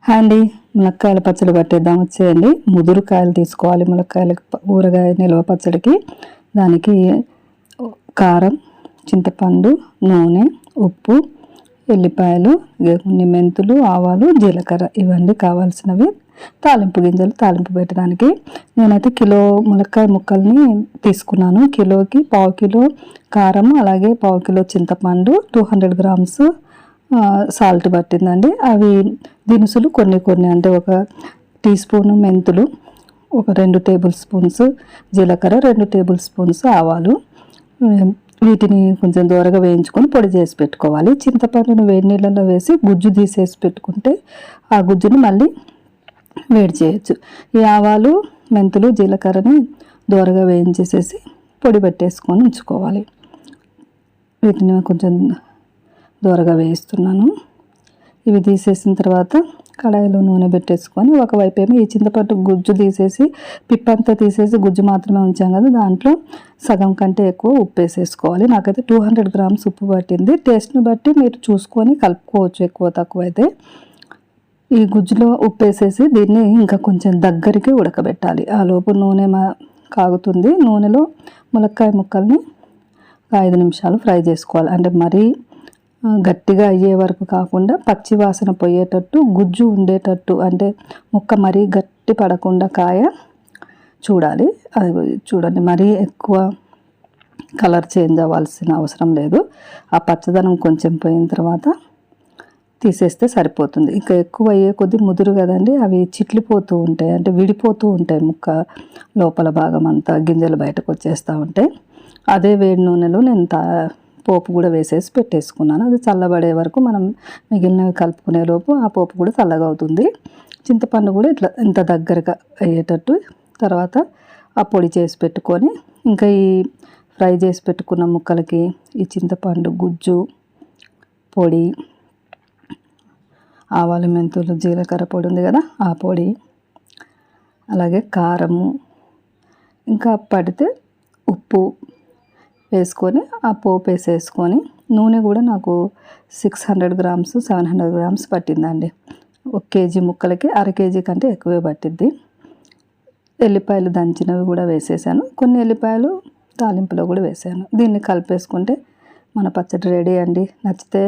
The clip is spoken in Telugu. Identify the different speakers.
Speaker 1: హాయ్ అండి, ములక్కాయల పచ్చడి పట్టేద్దాం వచ్చేయండి. ముదురు కాయలు తీసుకోవాలి. ములక్కాయలకి ఊరగాయ నిల్వ పచ్చడికి దానికి కారం, చింతపండు, నూనె, ఉప్పు, ఎల్లిపాయలు, కొన్ని మెంతులు, ఆవాలు, జీలకర్ర ఇవన్నీ కావాల్సినవి. తాలింపు గింజలు తాలింపు పెట్టడానికి నేనైతే కిలో ములక్కాయ ముక్కల్ని తీసుకున్నాను. కిలోకి పావు కిలో కారం, అలాగే పావు కిలో చింతపండు, 200 గ్రామ్స్ సాల్ట్ పట్టిందండి. అవి దినుసులు కొన్ని కొన్ని అంటే ఒక టీ స్పూను మెంతులు, ఒక 2 టేబుల్ స్పూన్స్ జీలకర్ర, 2 టేబుల్ స్పూన్స్ ఆవాలు. వీటిని కొంచెం దూరగా వేయించుకొని పొడి చేసి పెట్టుకోవాలి. చింతపండును వేడి నీళ్ళలో వేసి గుజ్జు తీసేసి పెట్టుకుంటే ఆ గుజ్జుని మళ్ళీ వేడి చేయొచ్చు. ఈ ఆవాలు, మెంతులు, జీలకర్రని దూరగా వేయించేసేసి పొడి పెట్టేసుకొని ఉంచుకోవాలి. వీటిని కొంచెం దూరగా వేయిస్తున్నాను. ఇవి తీసేసిన తర్వాత కడాయిలో నూనె పెట్టేసుకొని ఒకవైపు ఏమో ఈ చింతపండు గుజ్జు తీసేసి పిప్పంతా తీసేసి గుజ్జు మాత్రమే ఉంచాం కదా, దాంట్లో సగం కంటే ఎక్కువ ఉప్పు వేసేసుకోవాలి. నాకైతే 200 గ్రామ్స్ ఉప్పు పట్టింది. టేస్ట్ని బట్టి మీరు చూసుకొని కలుపుకోవచ్చు, ఎక్కువ తక్కువ అయితే. ఈ గుజ్జులో ఉప్పు వేసేసి దీన్ని ఇంకా కొంచెం దగ్గరికి ఉడకబెట్టాలి. ఆ లోపు నూనె కాగుతుంది. నూనెలో ములక్కాయ ముక్కల్ని 5 నిమిషాలు ఫ్రై చేసుకోవాలి. అంటే మరీ గట్టిగా అయ్యే వరకు కాకుండా పచ్చి వాసన పోయేటట్టు, గుజ్జు ఉండేటట్టు, అంటే ముక్క మరీ గట్టి పడకుండా కాయ చూడాలి. అది చూడండి, మరీ ఎక్కువ కలర్ చేంజ్ అవ్వాల్సిన అవసరం లేదు. ఆ పచ్చదనం కొంచెం పోయిన తర్వాత తీసేస్తే సరిపోతుంది. ఇంకా ఎక్కువ అయ్యే కొద్దీ ముదురు కదండి, అవి చిట్లిపోతూ ఉంటాయి, అంటే విడిపోతూ ఉంటాయి. ముక్క లోపల భాగం అంతా గింజలు బయటకు వచ్చేస్తూ ఉంటాయి. అదే వేడి నూనెలో నేను పోపు కూడా వేసేసి పెట్టేసుకున్నాను. అది చల్లబడే వరకు మనం మిగిలినవి కలుపుకునే లోపు ఆ పోపు కూడా చల్లగా అవుతుంది. చింతపండు కూడా ఇట్లా ఇంత దగ్గరగా అయ్యేటట్టు తర్వాత ఆ పొడి చేసి పెట్టుకొని ఇంకా ఈ ఫ్రై చేసి పెట్టుకున్న ముక్కలకి ఈ చింతపండు గుజ్జు పొడి, ఆవాలు, మెంతులు, జీలకర్ర పొడి ఉంది కదా, ఆ పొడి, అలాగే కారము, ఇంకా పడితే ఉప్పు వేసుకొని ఆ పోపు వేసేసుకొని నూనె కూడా నాకు 600 గ్రామ్స్ 700 గ్రామ్స్ పట్టిందండి. 1 కేజీ ముక్కలకి 1/2 కేజీ కంటే ఎక్కువే పట్టిద్ది. ఎల్లిపాయలు దంచినవి కూడా వేసేసాను. కొన్ని ఎల్లిపాయలు తాలింపులో కూడా వేసాను. దీన్ని కలిపేసుకుంటే మన పచ్చడి రెడీ అండి. నచ్చితే